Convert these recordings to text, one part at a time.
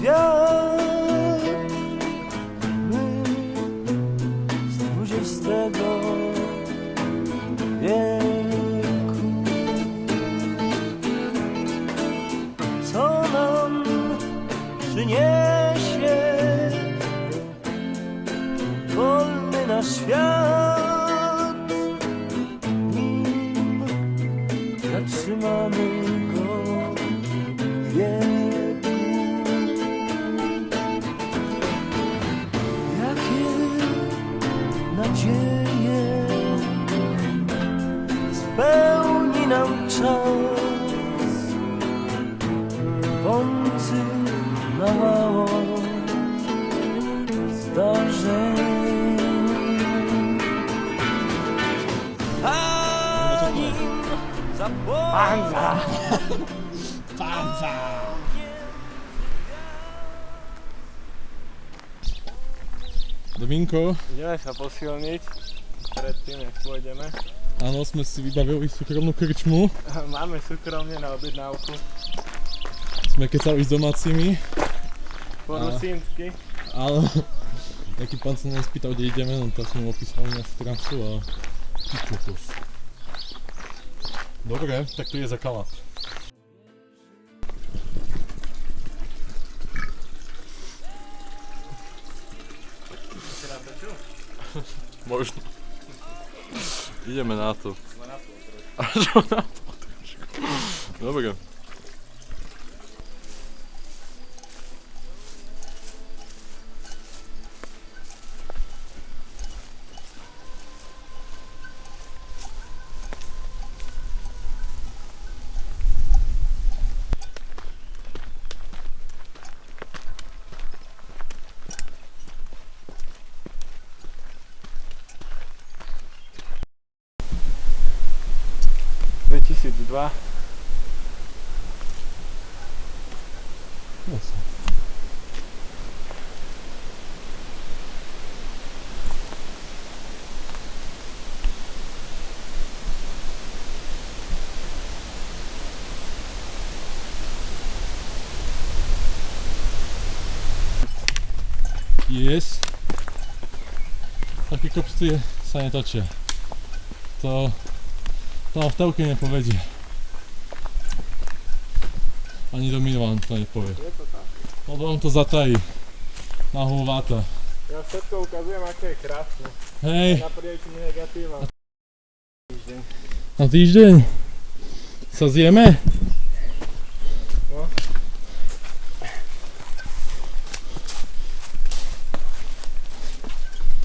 świat. My z XX wieku. Co nam przyniesie wolny nasz świat, nim zatrzymamy go w wieku. Jakie nadzieje spełni nam czas, bądźcy na mało zdarzeń. A nim Panza! Panza! Dominko, Ideme sa posilniť pred tým, jak pôjdeme. áno, sme si vybavili súkromnú krčmu. Máme súkromne na objednávku Sme kecali s domácimi, po rusínsky. ale taký pán sa nás pýtal, kde ideme, no tak sme mu opísali našu trasu a kokos. Dobre, tak tu je za kalát. Možno. Ideme na to. Až na to. Dobre. Dva. Yes. Také kopci sa netočia. To v telke nepovedie. Ani do Milan to nepovie. Je to tak. Lebo on to zatají. Na hlaváta. Ja všetko ukazujem, aké je krásne. Hej, Napriek negatívam. na týždeň sa zjeme? No.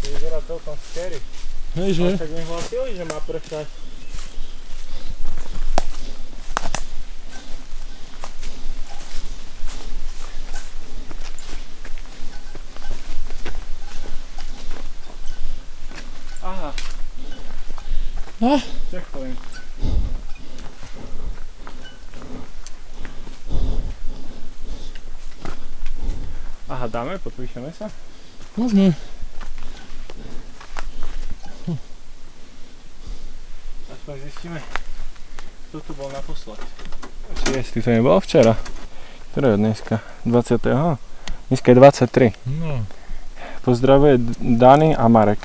To vyzerá celkom scary. Hej, že? Tak mi hlasili, že má pršať. Aha. Ah. Checkpoint. Aha, dáme? Podpíšeme sa? Môžeme. Aspoň zistíme, kto tu bol naposled. Či to nebolo včera? Ktoré je dneska? 20. Dneska je 23. No. Pozdravuje Dani a Marek.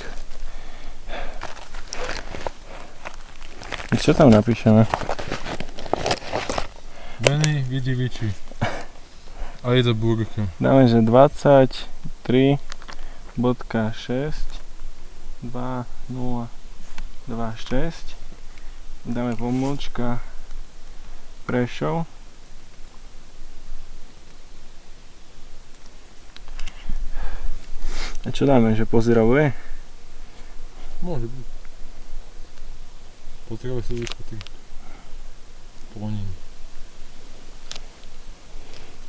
Čo tam napíšeme? Benny vidí vyčí. A je za burger. Dáme, že 23.6 2026. Dáme pomôčka Prešov. A čo dáme, že pozdravuje? Môže byť. Pozdravuj sa ľudko, ty. Ponín.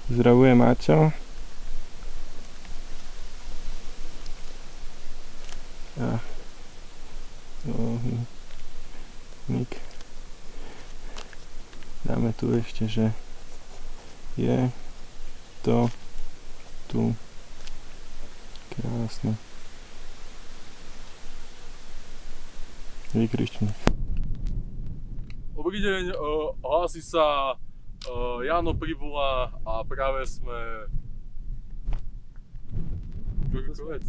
Zdravuje Maťo. A Nik. Dáme tu ešte, že je to tu krásne. Vykričník. Dobrý deň, hlási sa Jano Pribula a práve sme Ďurkovec.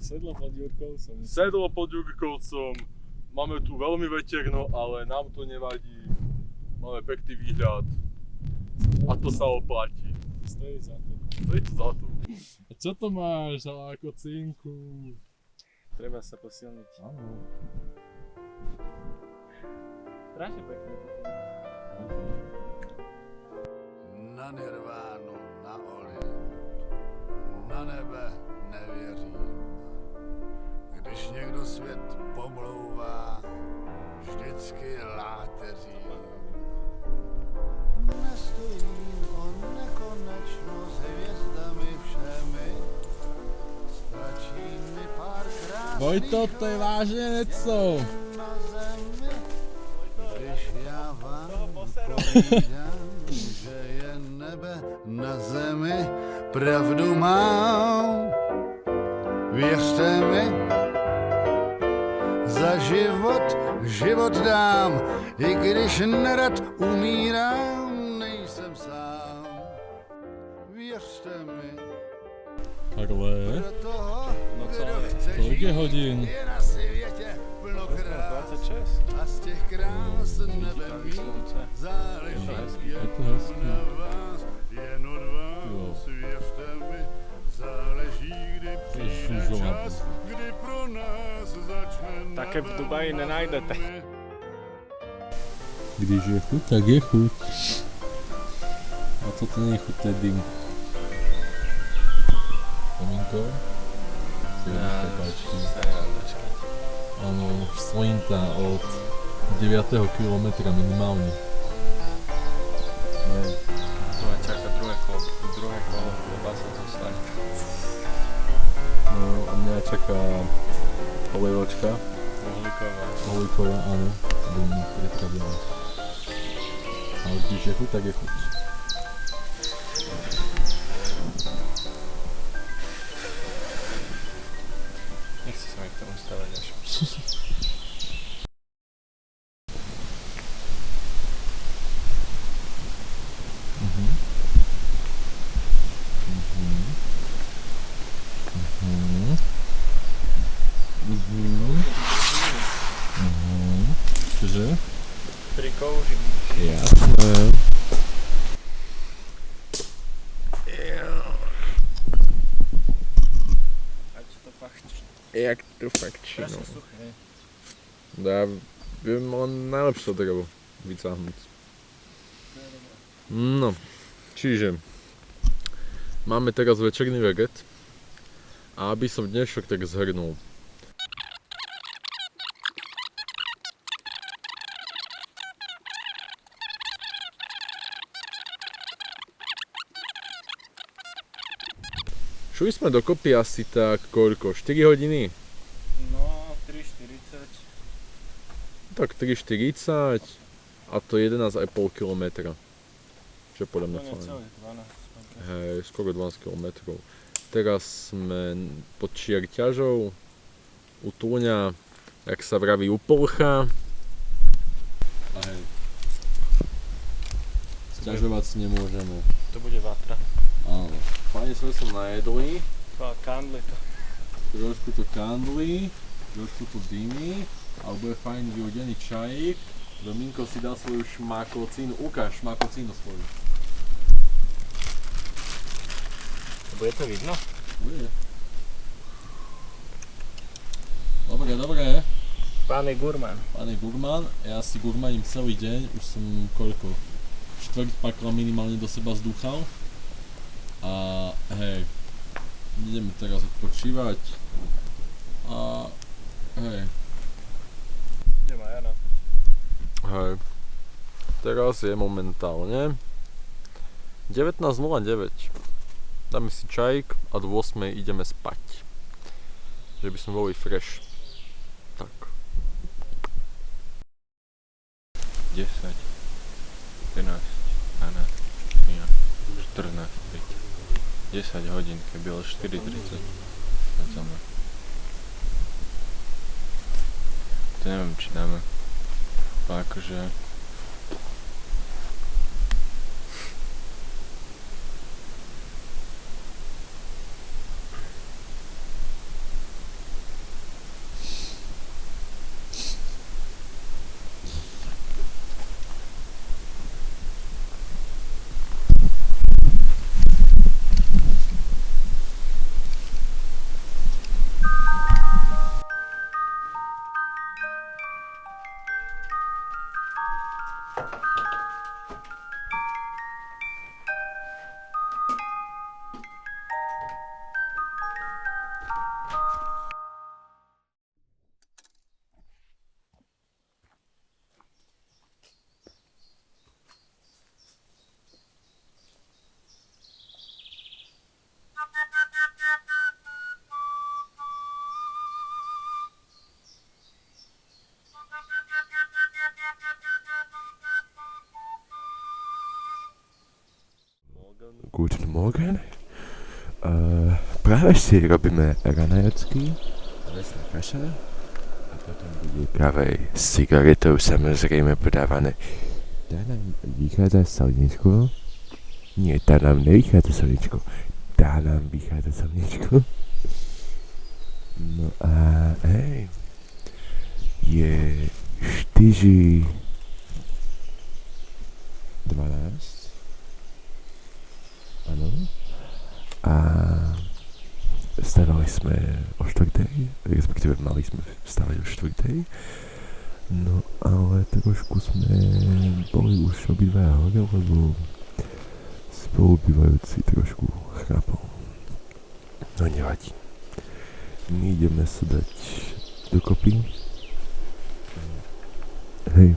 Sedlo pod Ďurkovcom. Sedlo pod Ďurkovcom. Máme tu veľmi veterno, ale nám to nevadí. Máme pekný výhľad. A to sa oplatí. Stojí za to. Stojí to za to. A čo to máš, ale ako cinku? Treba sa posilniť. Áno. Strašne pekné. Na nirvánu, na Olymp, na nebe nevěřím. Když někdo svět pomlouvá, vždycky láteřím. Nestojím o nekonečnost hvězdami všemi, stačí mi párkrát Vojto, to je vážne něco. na zemi. Když já vám povídám, že je nebe na zemi, pravdu mám. Věřte mi, za život dám, i když nerad umírám, nejsem sám. Věřte mi, Takhle. pro toho, No co, kdo chce kolik je žít, hodin? je na světě plno krás. 26. A z těch krás nebe mít záleží Je to hezký. na vás, jen od vás, věřte mi, záleží, kdy přijde šužová. čas, kdy pro nás začne Také v Dubaji nenajdete. Když je chuť, tak je chuť. A co to nie je chuť tedy? Pominko? Áno, slinta od 9. kilometra minimálne. Tu ma čaká druhé kolo, klobása to stane. No, a mňa čaká olejočka. Uhlíková, áno. Budem predstavená. Ale když je chuť, tak je chuť. Nechce sa mi k tomu stavať až. Čože? Prikoužim. Jasné. A čo to fakt? Jak to fakt Strašne suché. Ja viem len najlepšie to treba vycáhnuť. No, čiže máme teraz večerný veget a aby som dnešok tak zhrnul. Šli sme dokopy asi tak koľko? 4 hodiny? No, 3,40. Tak 3,40 a to 11,5 km. Čo je podľa mňa To fajn. necelé 12. Hej, skoro 12 km. Teraz sme pod Čiarťažou, u Túňa, jak sa vraví, u Polcha. A hej, sťažovať si nemôžeme. To bude vatra. Áno, fajne sme sa najedli, Kandli to. trošku to kandli, trošku to dymí, ale bude fajn vyhodený čajík. Dominko si dá svoju šmakocínu, ukáž šmakocínu svoju. Bude to vidno? Bude. Dobre. Pán je gurmán. Pán je gurmán, ja si gurmaním celý deň, už som koľko? Štvrť pakla minimálne do seba zdúchal. A hej, ideme teraz odpočívať. A hej. Idem aj ja na to. Hej. Teraz je momentálne 19:09. Dáme si čajík a do 8 ideme spať. Že by sme boli fresh. Tak. 10, 11, 12, 13, 14, 10 hodín, keby bolo 4:30. To neviem, či dáme. Ale akože... Guten Morgen. Práve si robíme raňajky, lesná kaša a potom bude káva s cigaretou samozrejme podávané. Tá nám vychádza slniečko. Nie, tá nám nevychádza slniečko. Tá nám vychádza slniečko. No a hej, je 4:12. Áno. A stávali sme o 4:00, respektíve mali sme stávať o 4:00. No ale trošku sme boli už obidvaja hore, lebo spolubývajúci trošku chrápol. No nevadí. My ideme sa dať dokopy. Hej.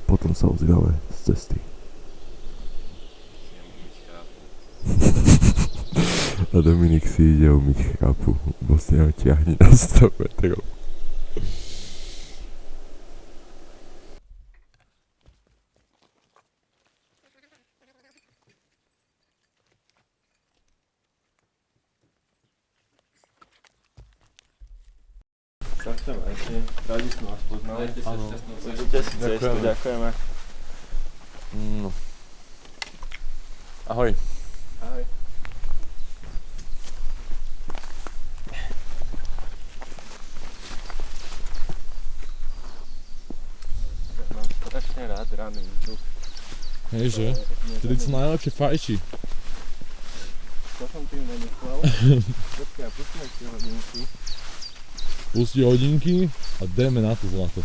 Potom sa ozývame z cesty. A Dominik si ide umyť chrápu, bo si ho ťahni na 100 metrov. Tak sa majte, radi sme vás poznali. Dajte sa šťastnú cestu. Užite si cestu, ďakujeme. No. Ahoj. Ahoj. Mám strašne rád raný vzduch. Hej, že? Vtedy sa najlepšie fajčí. To som tým nemyslel. Počkaj, pustíme si hodinky. Pusti hodinky a jdeme na to zlato.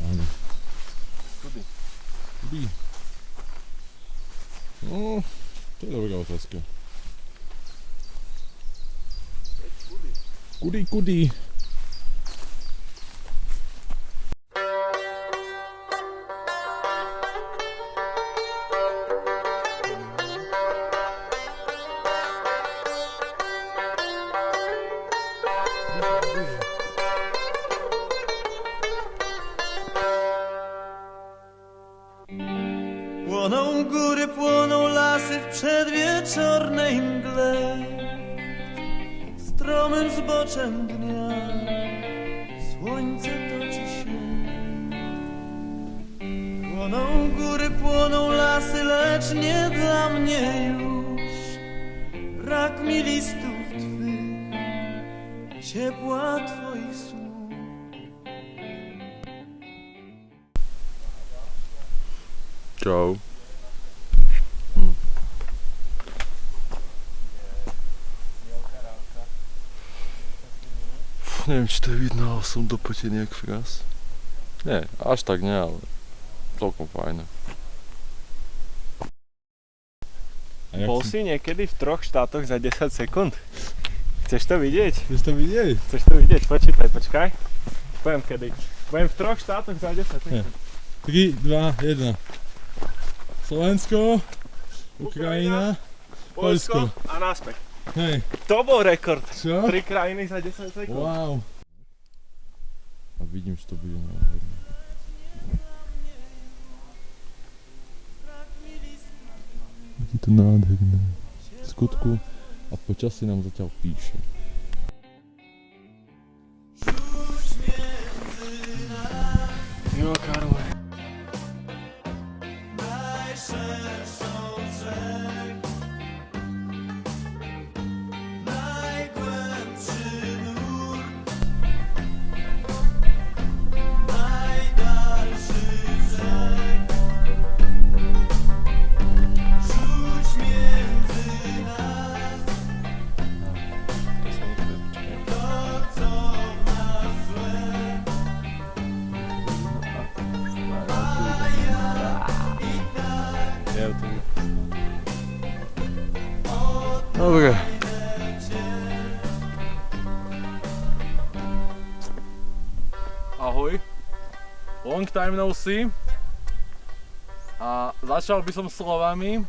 Áno. Kudy? Kudy? No, to je dobrá otázka. Kudy? Płoną góry, płoną lasy w przedwieczornej mgle. Stromym zboczem dnia słońce toczy się. Płoną góry, płoną lasy, lecz nie dla mnie już. Brak mi listów twych, ciepła twoich słów. Čau. Neviem, či to je vidno, ale som dopotený jak fras. Nie, až tak nie, ale celkom fajné. Bol si niekedy v 3 štátoch za 10 sekúnd? Chceš to vidieť? Chceš to vidieť? Chceš to vidieť? Počkaj. Poviem kedy. Poviem v 3 štátoch za 10 sekúnd. 3, 2, 1. Slovensko, Ukrajina, Poľsko. A naspäť. Hej. To bol rekord. Čo? 3 krajiny za 10 sekúnd. Wow. A vidím, že to bude nádherné. Je to nádherné. V skutku a počasí nám zatiaľ píše. Jo, Karol. Dobre. Ahoj. Long time no see. A začal by som slovami.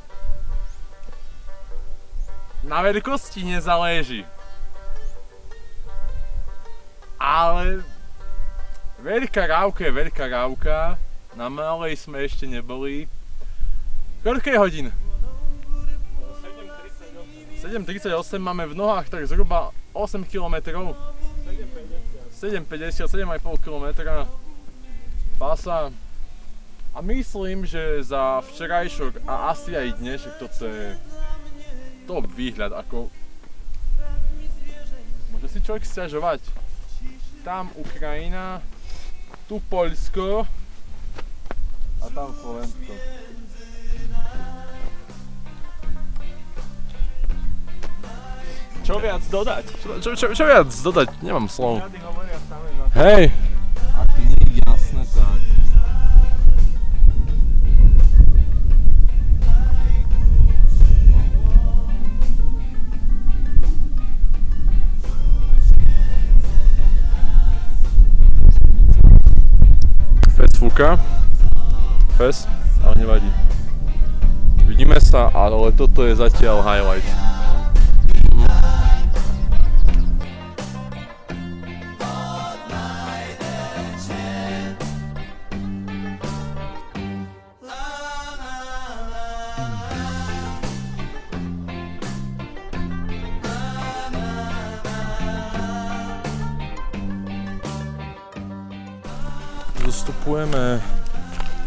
Na veľkosti nezáleží. Ale veľká rávka je veľká rávka. Na malej sme ešte neboli. Koľko je hodín? 7.38 máme v nohách tak zhruba 8 km. 7,50, 7,5 km. Pása. A myslím, že za včerajšok a asi aj dnes, že toto je top výhľad, ako môže si človek sťažovať. Tam Ukrajina, tu Poľsko a tam Slovensko. Čo viac dodať? Čo viac dodať? Nemám slov. Rady hovoria stále za Hej! Ak to nie je jasné, tak... Fes fúka. Fes, ale nevadí. Vidíme sa, ale toto je zatiaľ highlight. Zostupujeme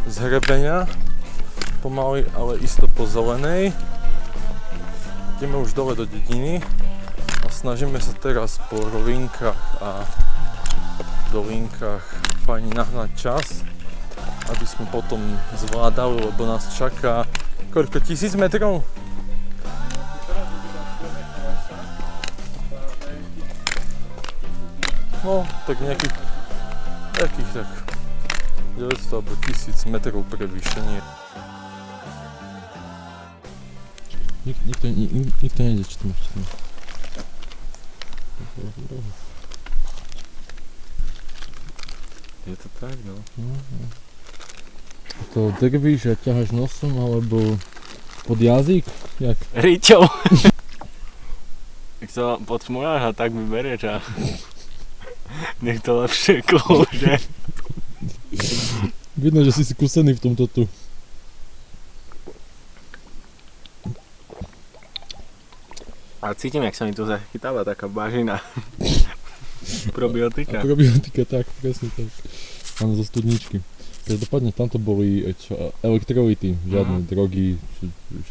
z hrebenia, pomaly, ale isto po zelenej. Ideme už dole do dediny a snažíme sa teraz po rovinkách a dolinkách fajne nahnať čas, aby sme potom zvládali, lebo nás čaká koľko, 1000 metrov? No, tak nejakých tak 900 alebo 1000 metrov prevýšenie. Nikto nejde, čo tu máš. Je to tak, no. To drvíš a ťaháš nosom, alebo pod jazyk? Jak? Riťou. Ak sa podsmúľaš a tak mi berieš a nech to lepšie kľúže. Vidno, že si skúsený v tomto tu. A cítim, jak sa mi tu zachytáva taká bažina. Probiotika. A probiotika, tak, presne tak. Áno, zo studničky. Každopádne tamto boli elektrolyty, žiadne drogy,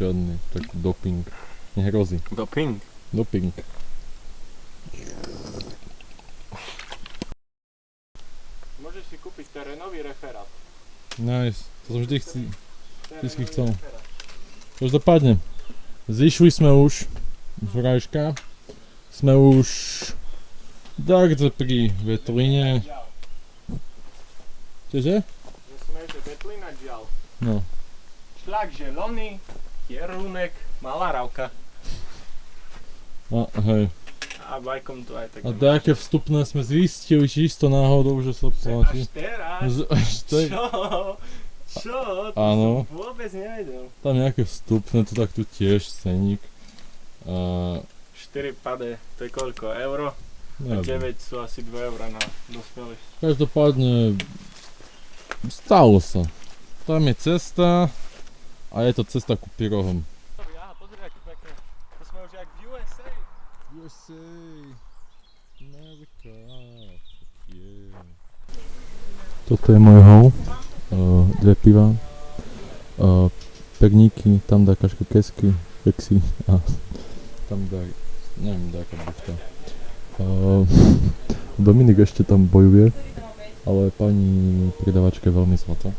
žiadny tak doping. Nehrozí. Doping. Doping. Môžeš si kúpiť terénový referát. Nice, to som vždy chcel. Každopádne, zišli sme už z Vrajška. Sme už takto pri Vetline. Čože? Že sme, že Vetlina ďal. No. Šľak želený, kierunek, malá ravka. A hej. A bajkom tu aj tak. A také vstupné sme zistili čisto náhodou, že sa platí. Až teraz? Čo? Čo? To Áno. som vôbec nevedel. Tam nejaké vstupné, to tak tu tiež ceník. 4 pade, to je koľko? Euro? A 9 sú asi 2 eurá na dospelých. Každopádne stalo sa. Tam je cesta a je to cesta ku pyrohom. Ja, pozri, aký pekne. To sme už jak v USA. USA, America, yeah. Toto je môj hol, 2 piva, perníky, tam dá kašku kesky, pexy a tam dá, neviem, dáka buchta. Dominik ešte tam bojuje, ale pani predavačka je veľmi zlatá.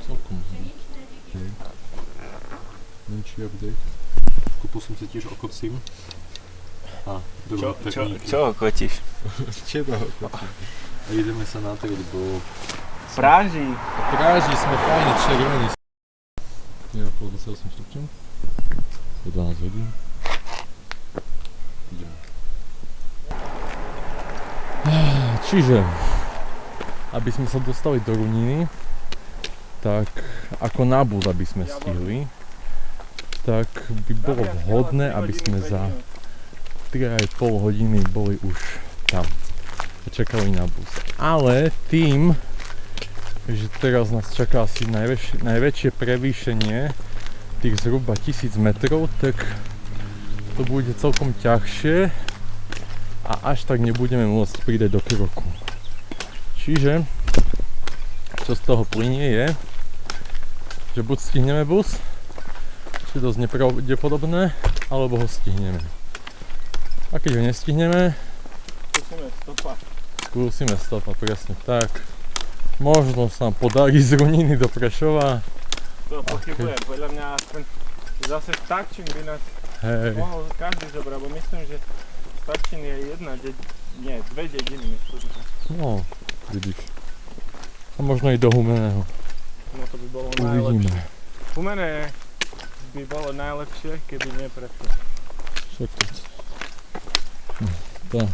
Celkom zlatá. Menší update. Kúpil som si tiež okocím. A Čo kotíš? Čeho okocím? A ideme sa natrieť, bo... Práži. Práži sme fajne červení. Ja po 28 stupňov. Po 12 hodín. Ideme. Čiže, aby sme sa dostali do Runiny, tak ako na bus, aby sme stihli, tak by bolo vhodné, aby sme za 3,5 hodiny boli už tam. a čakali na bus. Ale tým, že teraz nás čaká asi najväčšie prevýšenie, tých zhruba 1000 metrov, tak to bude celkom ťažšie a až tak nebudeme môcť pridať do kroku. Čiže, čo z toho plynie je, že buď stihneme bus, čo je dosť nepravdepodobné, alebo ho stihneme. A keď ho nestihneme, skúsime stopa, presne tak. Možno sa nám podarí z Runiny do Prešova. To pochybujem, podľa mňa aspoň zase Starčín by nás mohol každý zobrať, bo myslím, že Starčín je dve dediny. No, vidíš. A možno i do Humeného. No to by bolo Uvidíme. najlepšie. Humené by bolo najlepšie, keby nie prešlo. Však teď. Tak.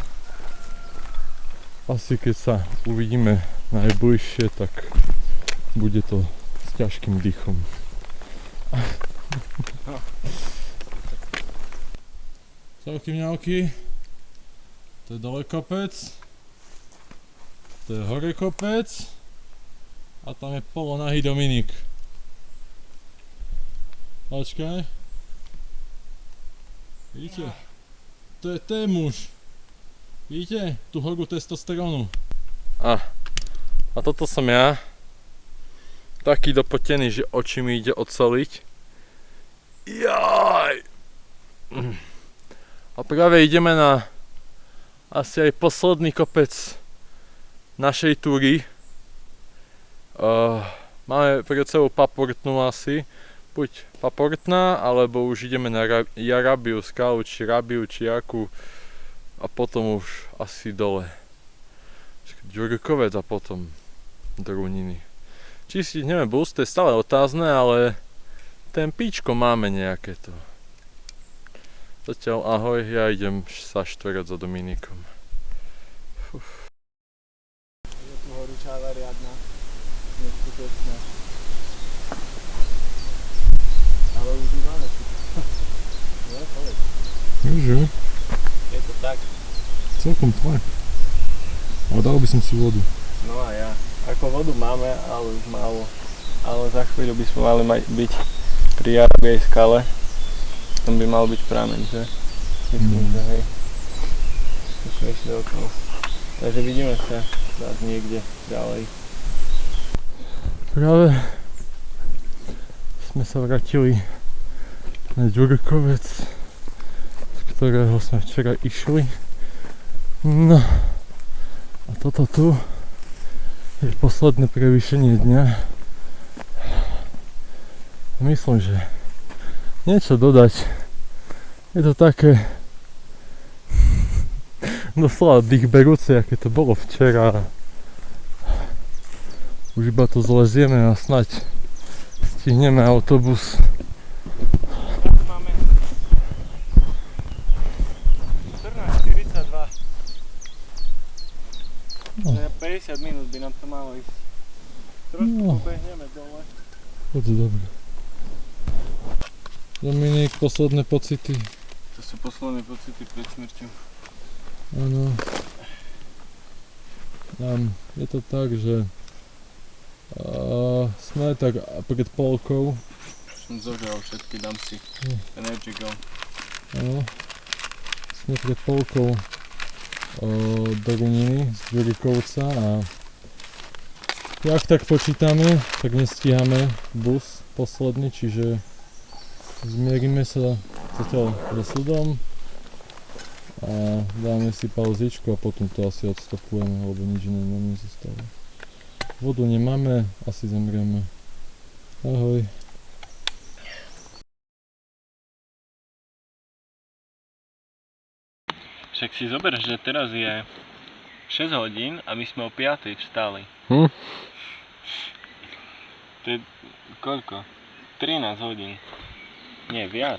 Asi keď sa uvidíme najbližšie, tak bude to s ťažkým dýchom. Čauky mňauky. To je dole kopec. To je hore kopec. A tam je polonahý Dominik. Počkaj. Vidíte? To je muž. Vidíte? Tú horú testosterónu. A toto som ja. Taký dopotený, že oči mi ide oceliť. Jaj! A práve ideme na asi aj posledný kopec našej túry. Máme pred sebou Paportnú asi. Buď Paportná, alebo už ideme na Jarabiu skalu, či Rabiu, či akú. A potom už asi dole. Ďurkovec a potom do Runiny. Či si stihneme bus, to je stále otázne, ale ten píčko máme nejaké to. Zatiaľ ahoj, ja idem sa štverať za Dominikom. Je tu horúčava riadna. Neskutočná. Ale užívané si to. No, povedz. Jože, Je to tak. celkom tak. Ale dal by som si vodu. No a ja. Ako vodu máme, ale už málo. Ale za chvíľu by sme mali byť pri Jarabej skale. Tam by mal byť prameň, že? Myslím, že hej. Už sme išli okolo. Takže vidíme sa zase niekde ďalej. Práve sme sa vrátili na Ďurkovec, z ktorého sme včera išli. No a toto tu je posledné prevýšenie dňa. Myslím, že niečo dodať. Je to také doslova dých berúce, aké to bolo včera. Už iba to zlezieme a snať stihneme autobus. Máme 14:42. No. 50 minút by nám to malo ísť. Trošku pobehneme dole. To je dobre. Dominik, posledné pocity. To sú posledné pocity pred smrťou. Áno. Je to tak, že sme tak pred polkou. Som zožral všetky, dám si Energy Go. Áno. Sme pred polkou do Runiny z Ďurikovca a jak tak počítame, tak nestíhame bus posledný, čiže zmierime sa zatiaľ so súdom a dáme si pauzičku a potom to asi odstopujeme, lebo nič iné nám nezostáva. Vodu nemáme, asi zemrieme. Ahoj. Však si zober, že teraz je 6 hodín a my sme o 5 vstali. To je koľko? 13 hodín. Nie, viac.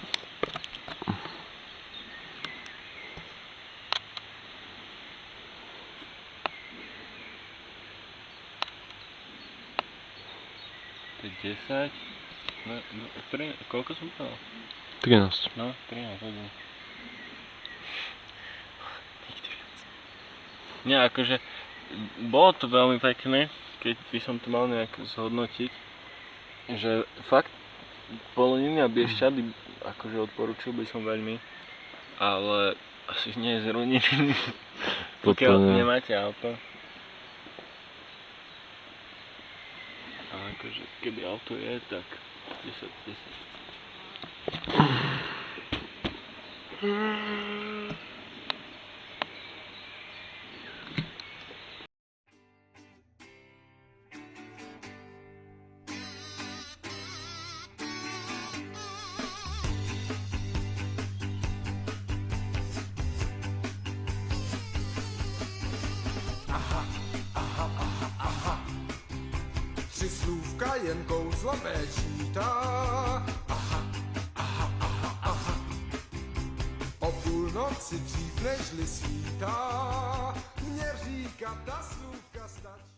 To je 10. No, koľko som povedal? 13. No, 13 hodín. Nie, akože bolo to veľmi pekné, keď by som to mal nejak zhodnotiť, že fakt Poloniny a Biešťady akože odporúčil by som veľmi, ale asi nie z Runiny, pokiaľ nemáte auto. A akože keby auto je, tak 10. Tři slůvka jen kouzla méčítá. O půlnoci dřív nežli svítá. Mně říká ta slůvka stačí.